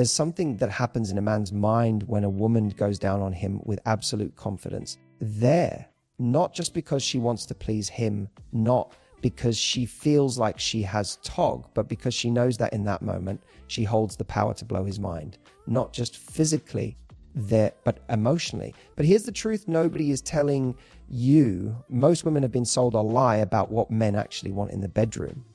There's something that happens in a man's mind when a woman goes down on him with absolute confidence. There, not just because she wants to please him, not because she feels like she has tog, but because she knows that in that moment, she holds the power to blow his mind. Not just physically there, but emotionally. But here's the truth nobody is telling you. Most women have been sold a lie about what men actually want in the bedroom,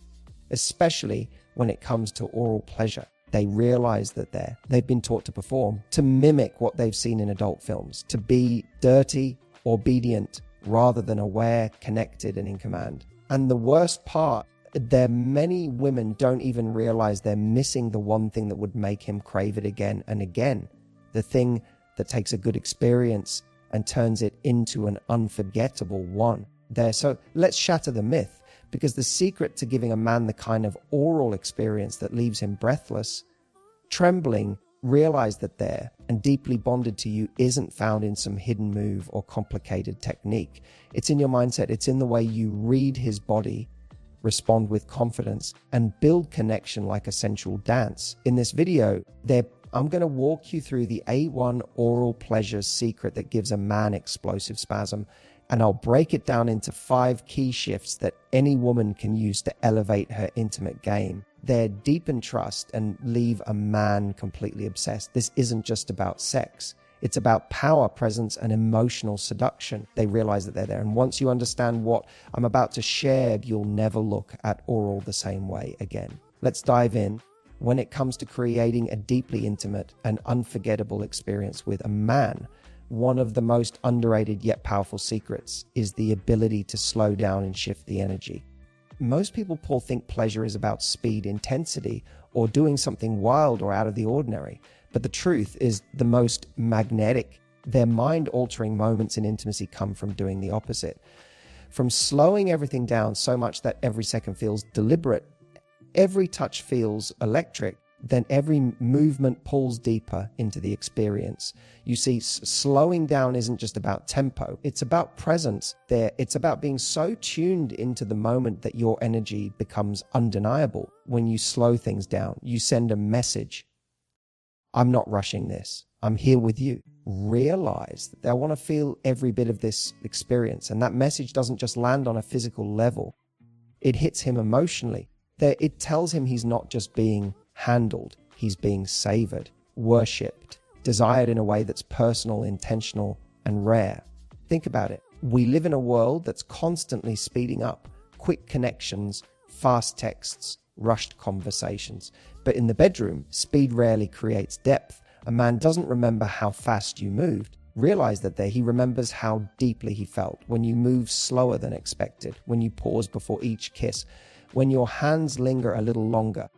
especially when it comes to oral pleasure. They realize that they've been taught to perform, to mimic what they've seen in adult films, to be dirty, obedient, rather than aware, connected, and in command. And the worst part, many women don't even realize they're missing the one thing that would make him crave it again and again. The thing that takes a good experience and turns it into an unforgettable one. So let's shatter the myth, because the secret to giving a man the kind of oral experience that leaves him breathless, trembling, realize that there and deeply bonded to you isn't found in some hidden move or complicated technique. It's in your mindset. It's in the way you read his body, respond with confidence, and build connection like a sensual dance. In this video, I'm going to walk you through the A1 oral pleasure secret that gives a man explosive spasm, and I'll break it down into 5 key shifts that any woman can use to elevate her intimate game. They're deepen trust and leave a man completely obsessed. This isn't just about sex. It's about power, presence, and emotional seduction. They realize that they're there. And once you understand what I'm about to share, you'll never look at oral the same way again. Let's dive in. When it comes to creating a deeply intimate and unforgettable experience with a man, one of the most underrated yet powerful secrets is the ability to slow down and shift the energy. Most people, Paul, think pleasure is about speed, intensity, or doing something wild or out of the ordinary. But the truth is the most magnetic, their mind-altering moments in intimacy come from doing the opposite. From slowing everything down so much that every second feels deliberate, every touch feels electric, then every movement pulls deeper into the experience. You see, slowing down isn't just about tempo. It's about presence there. It's about being so tuned into the moment that your energy becomes undeniable. When you slow things down, you send a message. I'm not rushing this. I'm here with you. Realize that I want to feel every bit of this experience. And that message doesn't just land on a physical level. It hits him emotionally. It tells him he's not just being handled, he's being savored, worshipped, desired in a way that's personal, intentional, and rare. Think about it. We live in a world that's constantly speeding up. Quick connections, fast texts, rushed conversations. But in the bedroom, speed rarely creates depth. A man doesn't remember how fast you moved. Realize that he remembers how deeply he felt when you move slower than expected, when you pause before each kiss, when your hands linger a little longer,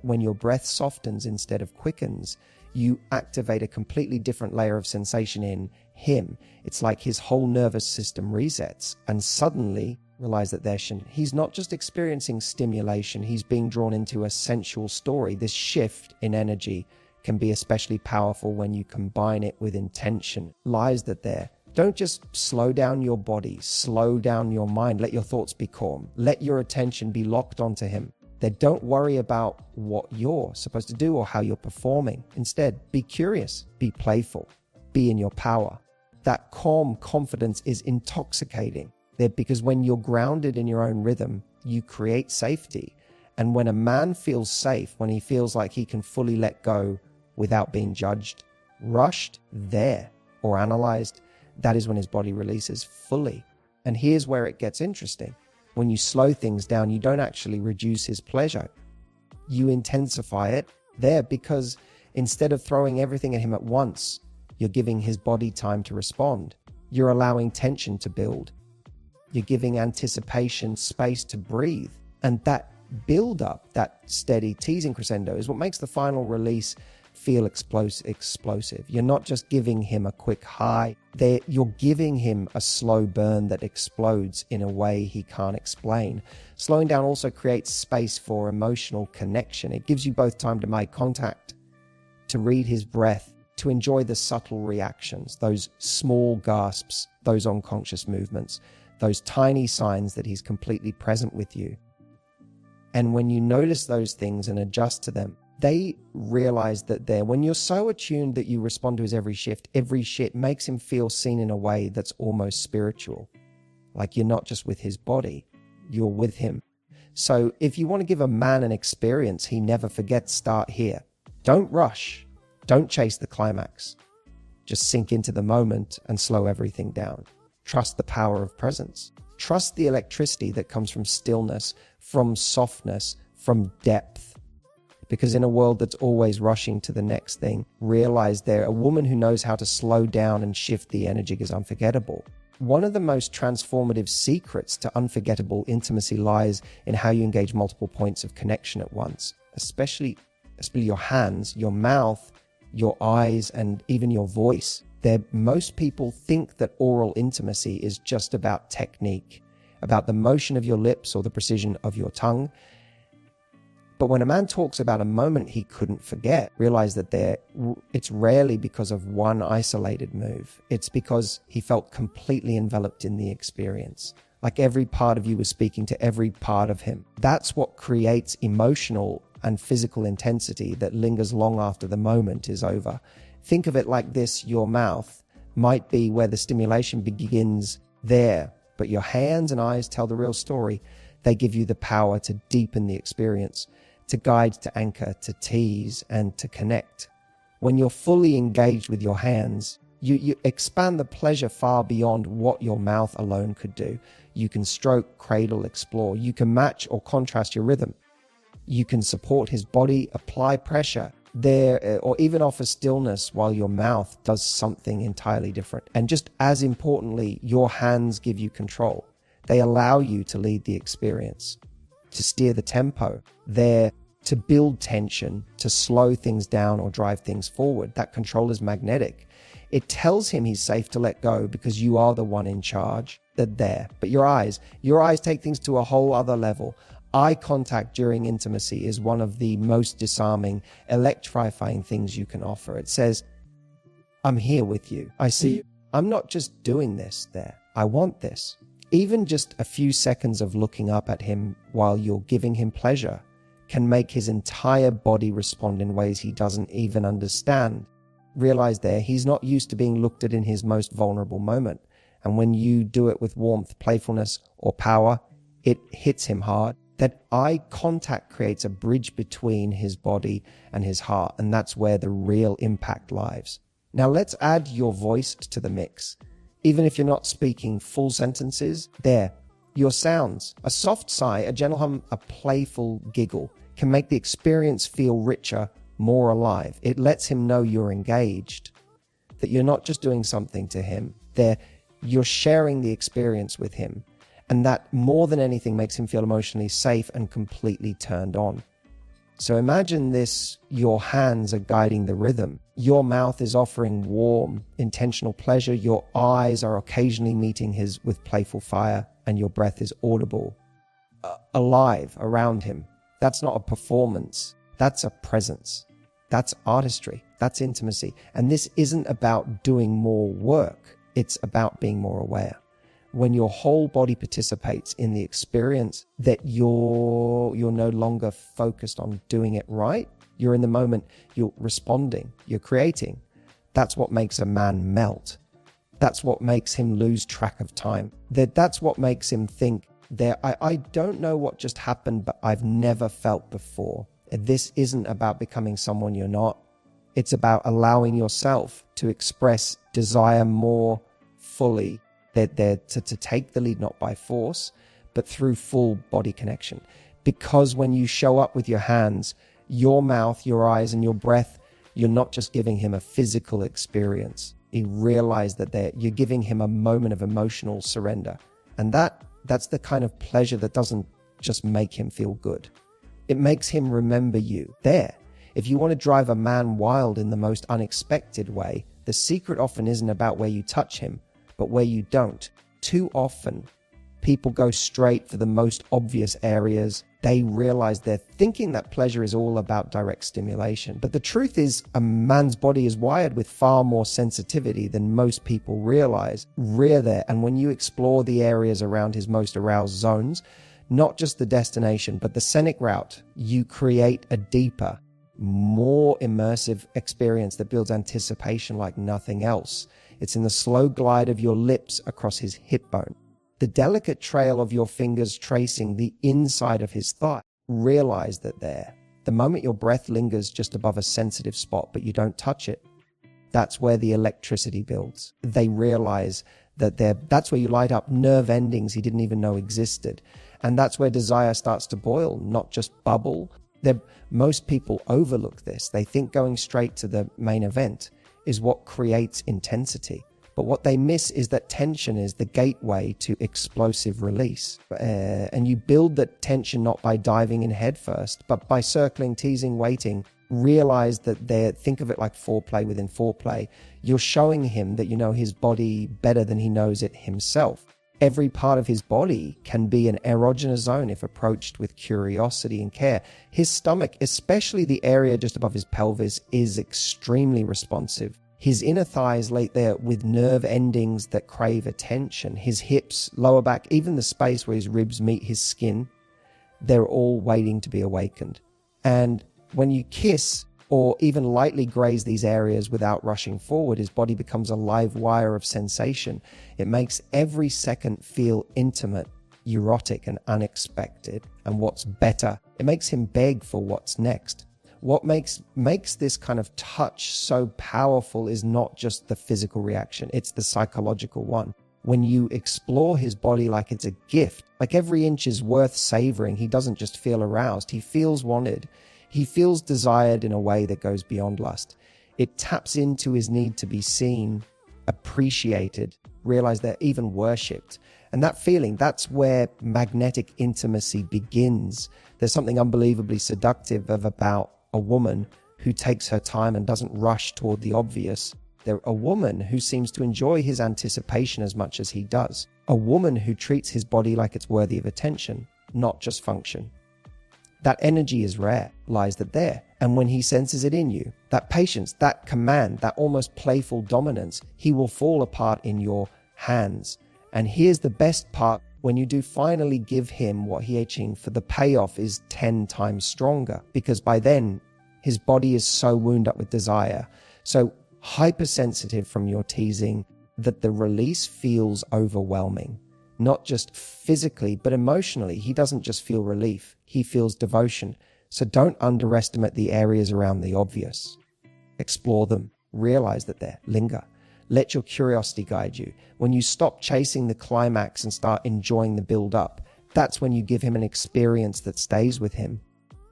when your breath softens instead of quickens, you activate a completely different layer of sensation in him. It's like his whole nervous system resets, and suddenly realize that he's not just experiencing stimulation, he's being drawn into a sensual story. This shift in energy can be especially powerful when you combine it with intention. Lies that don't just slow down your body, slow down your mind. Let your thoughts be calm. Let your attention be locked onto him. Don't worry about what you're supposed to do or how you're performing. Instead, be curious, be playful, be in your power. That calm confidence is intoxicating. Because when you're grounded in your own rhythm, you create safety. And when a man feels safe, when he feels like he can fully let go without being judged, rushed, or analyzed, that is when his body releases fully. And here's where it gets interesting. When you slow things down, you don't actually reduce his pleasure. You intensify it because instead of throwing everything at him at once, you're giving his body time to respond. You're allowing tension to build. You're giving anticipation space to breathe. And that build up, that steady teasing crescendo is what makes the final release feel explosive. You're not just giving him a quick high. You're giving him a slow burn that explodes in a way he can't explain. Slowing down also creates space for emotional connection. It gives you both time to make contact, to read his breath, to enjoy the subtle reactions, those small gasps, those unconscious movements, those tiny signs that he's completely present with you. And when you notice those things and adjust to them, they realize that when you're so attuned that you respond to his every shift makes him feel seen in a way that's almost spiritual. Like you're not just with his body, you're with him. So if you want to give a man an experience he never forgets, start here. Don't rush. Don't chase the climax. Just sink into the moment and slow everything down. Trust the power of presence. Trust the electricity that comes from stillness, from softness, from depth. Because in a world that's always rushing to the next thing, realize a woman who knows how to slow down and shift the energy is unforgettable. One of the most transformative secrets to unforgettable intimacy lies in how you engage multiple points of connection at once, especially your hands, your mouth, your eyes, and even your voice. Most people think that oral intimacy is just about technique, about the motion of your lips or the precision of your tongue. But when a man talks about a moment he couldn't forget, realize that it's rarely because of one isolated move. It's because he felt completely enveloped in the experience. Like every part of you was speaking to every part of him. That's what creates emotional and physical intensity that lingers long after the moment is over. Think of it like this: your mouth might be where the stimulation begins there, but your hands and eyes tell the real story. They give you the power to deepen the experience, to guide, to anchor, to tease, and to connect. When you're fully engaged with your hands, you expand the pleasure far beyond what your mouth alone could do. You can stroke, cradle, explore. You can match or contrast your rhythm. You can support his body, apply pressure there, or even offer stillness while your mouth does something entirely different. And just as importantly, your hands give you control. They allow you to lead the experience, to steer the tempo. They're to build tension, to slow things down or drive things forward. That control is magnetic. It tells him he's safe to let go because you are the one in charge. They're there. But your eyes take things to a whole other level. Eye contact during intimacy is one of the most disarming, electrifying things you can offer. It says, I'm here with you. I see you. I'm not just doing this there. I want this. Even just a few seconds of looking up at him while you're giving him pleasure can make his entire body respond in ways he doesn't even understand. Realize he's not used to being looked at in his most vulnerable moment. And when you do it with warmth, playfulness, or power, it hits him hard. That eye contact creates a bridge between his body and his heart, and that's where the real impact lies. Now let's add your voice to the mix. Even if you're not speaking full sentences, your sounds, a soft sigh, a gentle hum, a playful giggle can make the experience feel richer, more alive. It lets him know you're engaged, that you're not just doing something to him, you're sharing the experience with him. And that more than anything makes him feel emotionally safe and completely turned on. So imagine this: your hands are guiding the rhythm. Your mouth is offering warm, intentional pleasure. Your eyes are occasionally meeting his with playful fire, and your breath is audible, alive around him. That's not a performance. That's a presence. That's artistry. That's intimacy. And this isn't about doing more work. It's about being more aware. When your whole body participates in the experience, that you're no longer focused on doing it right. You're in the moment, you're responding, you're creating. That's what makes a man melt. That's what makes him lose track of time. That's what makes him think I don't know what just happened, but I've never felt before. This isn't about becoming someone you're not. It's about allowing yourself to express desire more fully. To take the lead, not by force, but through full body connection. Because when you show up with your hands, your mouth, your eyes, and your breath, you're not just giving him a physical experience. You realize that you're giving him a moment of emotional surrender. And that's the kind of pleasure that doesn't just make him feel good. It makes him remember you there. If you want to drive a man wild in the most unexpected way, the secret often isn't about where you touch him, but where you don't. Too often, people go straight for the most obvious areas. They realize they're thinking that pleasure is all about direct stimulation. But the truth is, a man's body is wired with far more sensitivity than most people realize. Rear there, and when you explore the areas around his most aroused zones, not just the destination, but the scenic route, you create a deeper, more immersive experience that builds anticipation like nothing else. It's in the slow glide of your lips across his hip bone, the delicate trail of your fingers tracing the inside of his thigh. Realize that there, the moment your breath lingers just above a sensitive spot, but you don't touch it, that's where the electricity builds. They realize that that's where you light up nerve endings he didn't even know existed. And that's where desire starts to boil, not just bubble. Most people overlook this. They think going straight to the main event is what creates intensity. But what they miss is that tension is the gateway to explosive release. And you build that tension not by diving in head first, but by circling, teasing, waiting. Realize that think of it like foreplay within foreplay. You're showing him that you know his body better than he knows it himself. Every part of his body can be an erogenous zone if approached with curiosity and care. His stomach, especially the area just above his pelvis, is extremely responsive. His inner thighs lay there with nerve endings that crave attention. His hips, lower back, even the space where his ribs meet his skin, they're all waiting to be awakened. And when you kiss or even lightly graze these areas without rushing forward, his body becomes a live wire of sensation. It makes every second feel intimate, erotic, and unexpected. And what's better, it makes him beg for what's next. What makes this kind of touch so powerful is not just the physical reaction, it's the psychological one. When you explore his body like it's a gift, like every inch is worth savoring, he doesn't just feel aroused, he feels wanted. He feels desired in a way that goes beyond lust. It taps into his need to be seen, appreciated, realize they're even worshipped. And that feeling, that's where magnetic intimacy begins. There's something unbelievably seductive about a woman who takes her time and doesn't rush toward the obvious. They're a woman who seems to enjoy his anticipation as much as he does. A woman who treats his body like it's worthy of attention, not just function. That energy is rare, lies that there. And when he senses it in you, that patience, that command, that almost playful dominance, he will fall apart in your hands. And here's the best part, when you do finally give him what he aching for, the payoff is 10 times stronger, because by then his body is so wound up with desire, so hypersensitive from your teasing, that the release feels overwhelming. Not just physically, but emotionally. He doesn't just feel relief, he feels devotion. So don't underestimate the areas around the obvious. Explore them. Realize that they're linger. Let your curiosity guide you. When you stop chasing the climax and start enjoying the build-up, that's when you give him an experience that stays with him.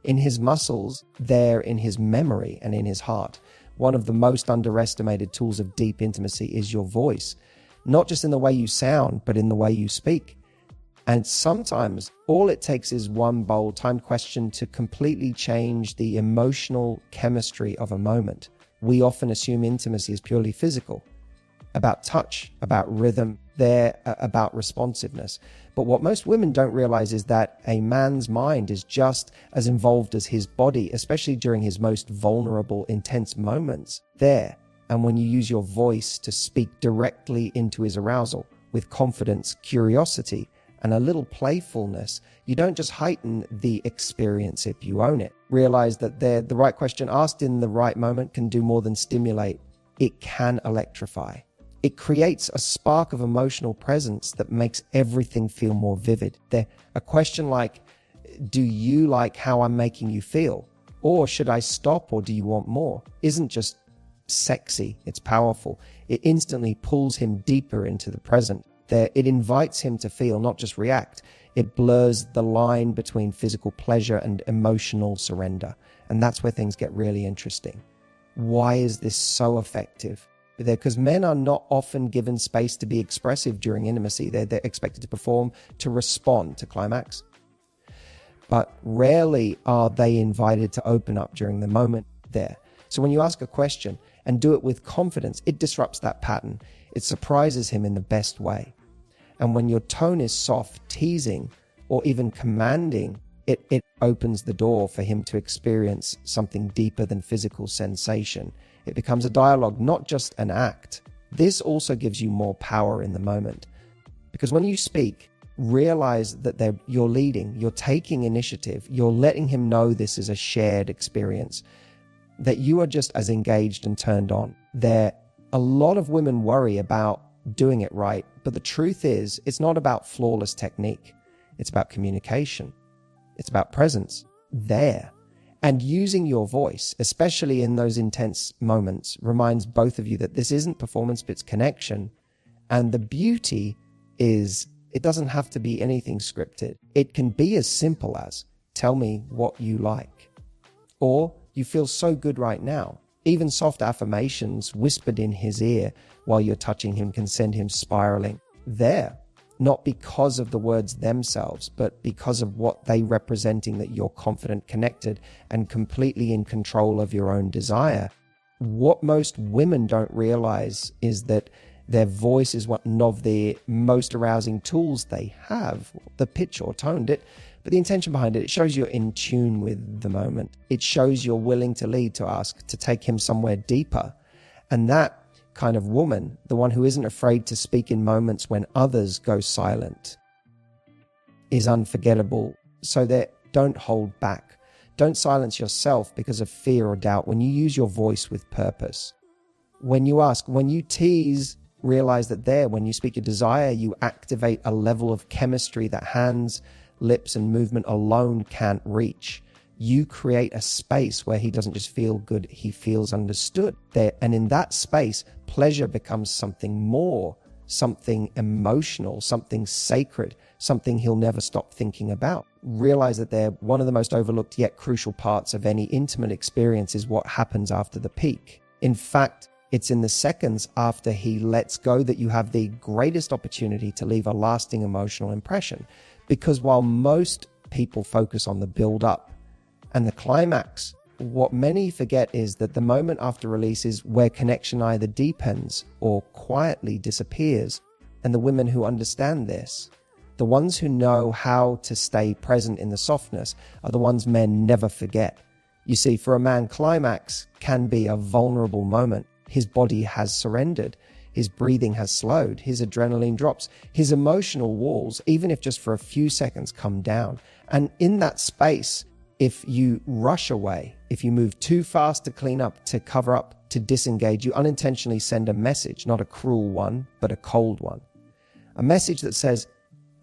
In his muscles, there in his memory and in his heart. One of the most underestimated tools of deep intimacy is your voice. Not just in the way you sound, but in the way you speak. And sometimes all it takes is one bold timed question to completely change the emotional chemistry of a moment. We often assume intimacy is purely physical, about touch, about rhythm, about responsiveness. But what most women don't realize is that a man's mind is just as involved as his body, especially during his most vulnerable, intense moments. And when you use your voice to speak directly into his arousal with confidence, curiosity, and a little playfulness, you don't just heighten the experience if you own it. Realize that the right question asked in the right moment can do more than stimulate. It can electrify. It creates a spark of emotional presence that makes everything feel more vivid. A question like, do you like how I'm making you feel? Or should I stop, or do you want more? Isn't just sexy, it's powerful. It instantly pulls him deeper into the present. It invites him to feel, not just react. It blurs the line between physical pleasure and emotional surrender. And that's where things get really interesting. Why is this so effective? Because men are not often given space to be expressive during intimacy. They're expected to perform, to respond to climax. But rarely are they invited to open up during the moment there. So when you ask a question and do it with confidence, it disrupts that pattern. It surprises him in the best way. And when your tone is soft, teasing, or even commanding, it opens the door for him to experience something deeper than physical sensation. It becomes a dialogue, not just an act. This also gives you more power in the moment. Because when you speak, realize that you're leading, you're taking initiative, you're letting him know this is a shared experience. that you are just as engaged and turned on. A lot of women worry about doing it right, but the truth is, it's not about flawless technique. It's about communication. It's about presence there. And using your voice, especially in those intense moments, reminds both of you that this isn't performance, but it's connection. And the beauty is, it doesn't have to be anything scripted. It can be as simple as, tell me what you like. Or, you feel so good right now. Even soft affirmations whispered in his ear while you're touching him can send him spiraling there. Not because of the words themselves, but because of what they representing that you're confident, connected, and completely in control of your own desire. What most women don't realize is that their voice is one of the most arousing tools they have, the pitch or toned it, but the intention behind it, it shows you're in tune with the moment. It shows you're willing to lead, to ask, to take him somewhere deeper. And that kind of woman, the one who isn't afraid to speak in moments when others go silent, is unforgettable. So that don't hold back. Don't silence yourself because of fear or doubt when you use your voice with purpose. When you ask, when you tease, realize that when you speak your desire, you activate a level of chemistry that hands, lips, and movement alone can't reach. You create a space where he doesn't just feel good, he feels understood there. And in that space, pleasure becomes something more, something emotional, something sacred, something he'll never stop thinking about. Realize that they're one of the most overlooked yet crucial parts of any intimate experience is what happens after the peak. In fact, it's in the seconds after he lets go that you have the greatest opportunity to leave a lasting emotional impression. Because while most people focus on the build-up and the climax, what many forget is that the moment after release is where connection either deepens or quietly disappears. And the women who understand this, the ones who know how to stay present in the softness, are the ones men never forget. You see, for a man, climax can be a vulnerable moment. His body has surrendered. His breathing has slowed. His adrenaline drops. His emotional walls, even if just for a few seconds, come down. And in that space, if you rush away, if you move too fast to clean up, to cover up, to disengage, you unintentionally send a message, not a cruel one, but a cold one. A message that says,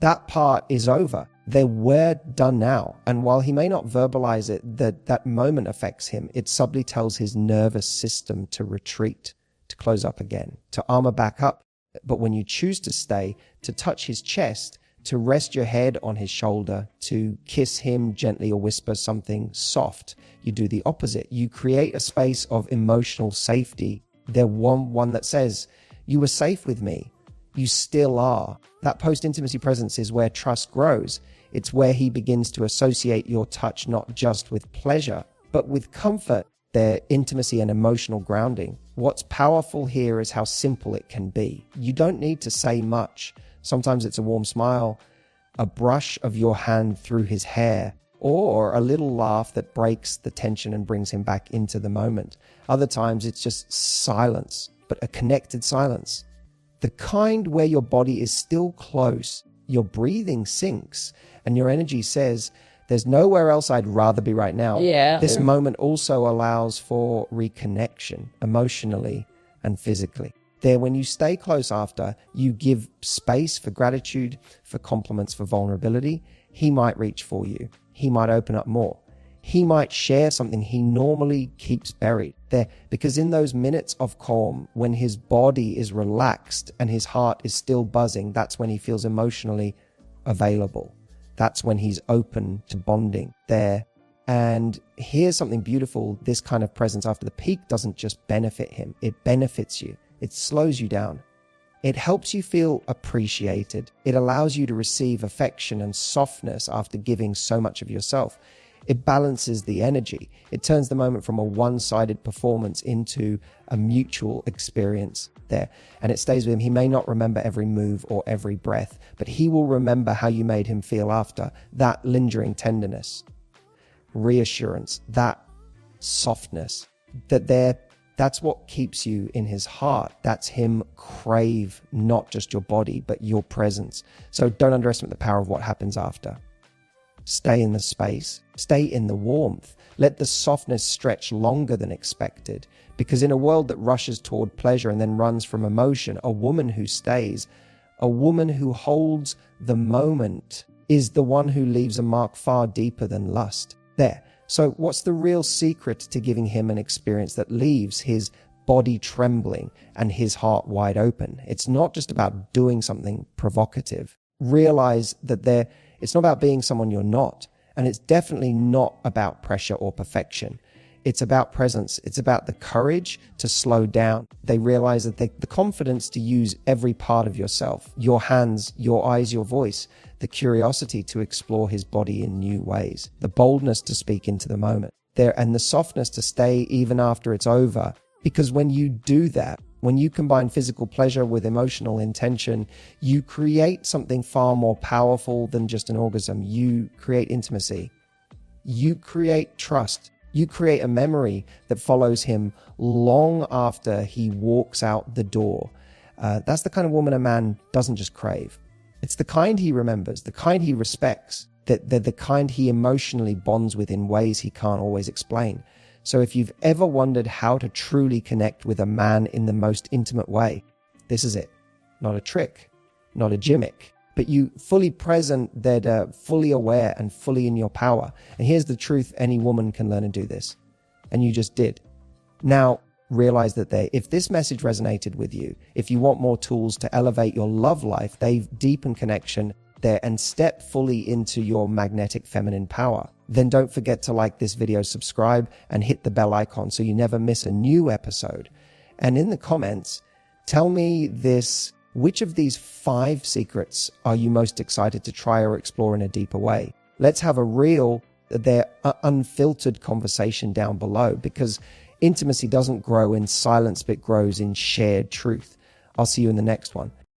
that part is over. We're done now. And while he may not verbalize it, that moment affects him. It subtly tells his nervous system to retreat, to close up again, to armor back up. But when you choose to stay, to touch his chest, to rest your head on his shoulder, to kiss him gently or whisper something soft, you do the opposite. You create a space of emotional safety. They're one that says, you were safe with me. You still are. That post-intimacy presence is where trust grows. It's where he begins to associate your touch not just with pleasure, but with comfort, their intimacy and emotional grounding. What's powerful here is how simple it can be. You don't need to say much. Sometimes it's a warm smile, a brush of your hand through his hair, or a little laugh that breaks the tension and brings him back into the moment. Other times it's just silence, but a connected silence. The kind where your body is still close, your breathing sinks, and your energy says, there's nowhere else I'd rather be right now. Yeah. This moment also allows for reconnection, emotionally and physically. There, when you stay close after, you give space for gratitude, for compliments, for vulnerability. He might reach for you. He might open up more. He might share something he normally keeps buried there, because in those minutes of calm, when his body is relaxed and his heart is still buzzing, that's when he feels emotionally available. That's when he's open to bonding there. And here's something beautiful. This kind of presence after the peak doesn't just benefit him. It benefits you. It slows you down. It helps you feel appreciated. It allows you to receive affection and softness after giving so much of yourself. It balances the energy. It turns the moment from a one-sided performance into a mutual experience there. And it stays with him. He may not remember every move or every breath, but he will remember how you made him feel after. That lingering tenderness, reassurance, that softness, that's what keeps you in his heart. That's him crave not just your body, but your presence. So don't underestimate the power of what happens after. Stay in the space, stay in the warmth. Let the softness stretch longer than expected. Because in a world that rushes toward pleasure and then runs from emotion, a woman who stays, a woman who holds the moment, is the one who leaves a mark far deeper than lust. There. So what's the real secret to giving him an experience that leaves his body trembling and his heart wide open? It's not just about doing something provocative. Realize that it's not about being someone you're not. And it's definitely not about pressure or perfection. It's about presence. It's about the courage to slow down. They realize that the confidence to use every part of yourself, your hands, your eyes, your voice, the curiosity to explore his body in new ways, the boldness to speak into the moment there, and the softness to stay even after it's over. Because when you do that, when you combine physical pleasure with emotional intention, you create something far more powerful than just an orgasm. You create intimacy. You create trust. You create a memory that follows him long after he walks out the door. That's the kind of woman a man doesn't just crave. It's the kind he remembers, the kind he respects, the kind he emotionally bonds with in ways he can't always explain. So if you've ever wondered how to truly connect with a man in the most intimate way, this is it. Not a trick, not a gimmick, but you fully present, that fully aware and fully in your power. And here's the truth: any woman can learn and do this. And you just did. Now, realize that if this message resonated with you, if you want more tools to elevate your love life, they've deepened connection there and step fully into your magnetic feminine power, then don't forget to like this video, subscribe, and hit the bell icon so you never miss a new episode. And in the comments, tell me this: which of these 5 secrets are you most excited to try or explore in a deeper way? Let's have a real, unfiltered conversation down below, because intimacy doesn't grow in silence, but grows in shared truth. I'll see you in the next one.